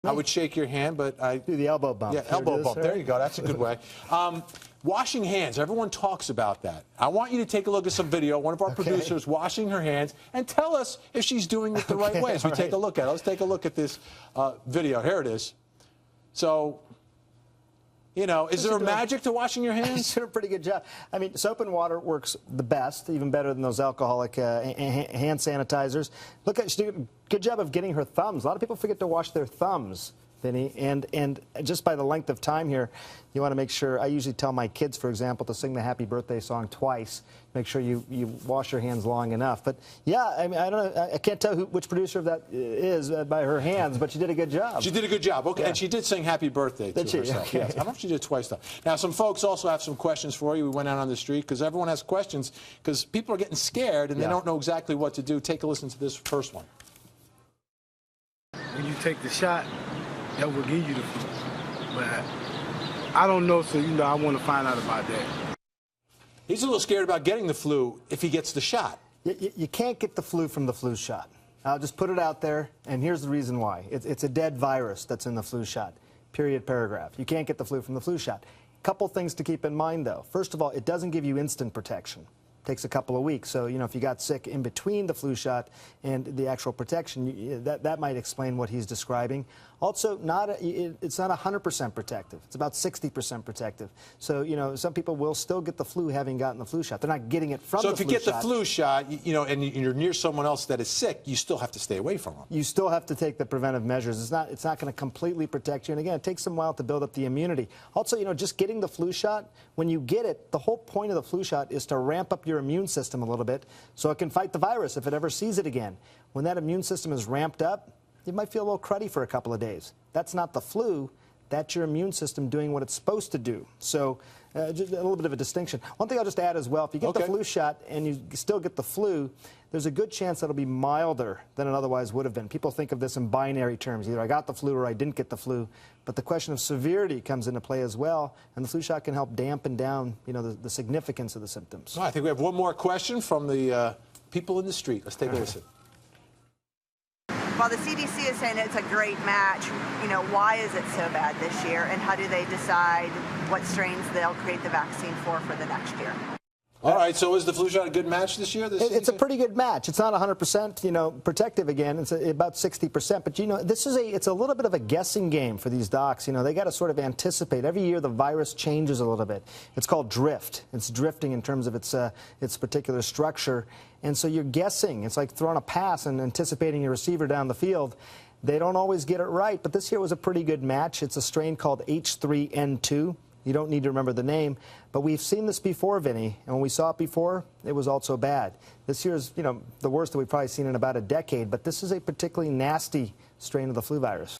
I would shake your hand, but I do the elbow bump. Yeah, elbow bump. There you go. That's a good way. Washing hands. Everyone talks about that. I want you to take a look at some video. One of our producers washing her hands, and tell us if she's doing it the right way as we take a look at it. Let's take a look at this video. Here it is. So, you know, is there a magic to washing your hands? She's doing a pretty good job. I mean, soap and water works the best, even better than those alcoholic hand sanitizers. Look at, she's doing a good job of getting her thumbs. A lot of people forget to wash their thumbs, Vinny, and just by the length of time here, you want to make sure. I usually tell my kids, for example, to sing the happy birthday song twice. Make sure you wash your hands long enough. But yeah, I mean, I don't know. I can't tell which producer of that is by her hands, but she did a good job. She did a good job. Okay, and she did sing happy birthday to herself. Okay. Yes, I don't know if she did it twice though. Now, some folks also have some questions for you. We went out on the street because everyone has questions because people are getting scared and they don't know exactly what to do. Take a listen to this first one. When you take the shot, that will give you the flu. But I don't know, so, you know, I want to find out about that. He's a little scared about getting the flu if he gets the shot. You can't get the flu from the flu shot. I'll just put it out there, and here's the reason why. It's a dead virus that's in the flu shot, period, paragraph. You can't get the flu from the flu shot. Couple things to keep in mind, though. First of all, it doesn't give you instant protection. Takes a couple of weeks. So, you know, if you got sick in between the flu shot and the actual protection, that might explain what he's describing. Also, it's not 100% protective. It's about 60% protective. So, you know, some people will still get the flu having gotten the flu shot. They're not getting it from the flu shot. So if you get the flu shot, you know, and you're near someone else that is sick, you still have to stay away from them. You still have to take the preventive measures. It's not going to completely protect you. And again, it takes some while to build up the immunity. Also, you know, just getting the flu shot, when you get it, the whole point of the flu shot is to ramp up your immune system a little bit so it can fight the virus if it ever sees it again. When that immune system is ramped up, you might feel a little cruddy for a couple of days. That's not the flu. That's your immune system doing what it's supposed to do. So just a little bit of a distinction. One thing I'll just add as well, if you get the flu shot and you still get the flu, there's a good chance that it'll be milder than it otherwise would have been. People think of this in binary terms. Either I got the flu or I didn't get the flu. But the question of severity comes into play as well, and the flu shot can help dampen down, you know, the significance of the symptoms. Well, I think we have one more question from the people in the street. Let's take a listen. While the CDC is saying it's a great match, you know, why is it so bad this year, and how do they decide what strains they'll create the vaccine for the next year? All right, so is the flu shot a good match this year? It's a pretty good match. It's not 100%, you know, protective again. It's about 60%. But, you know, it's a little bit of a guessing game for these docs. You know, they got to sort of anticipate. Every year the virus changes a little bit. It's called drift. It's drifting in terms of its particular structure. And so you're guessing. It's like throwing a pass and anticipating your receiver down the field. They don't always get it right, but this year was a pretty good match. It's a strain called H3N2. You don't need to remember the name, but we've seen this before, Vinny, and when we saw it before, it was also bad. This year is, you know, the worst that we've probably seen in about a decade, but this is a particularly nasty strain of the flu virus.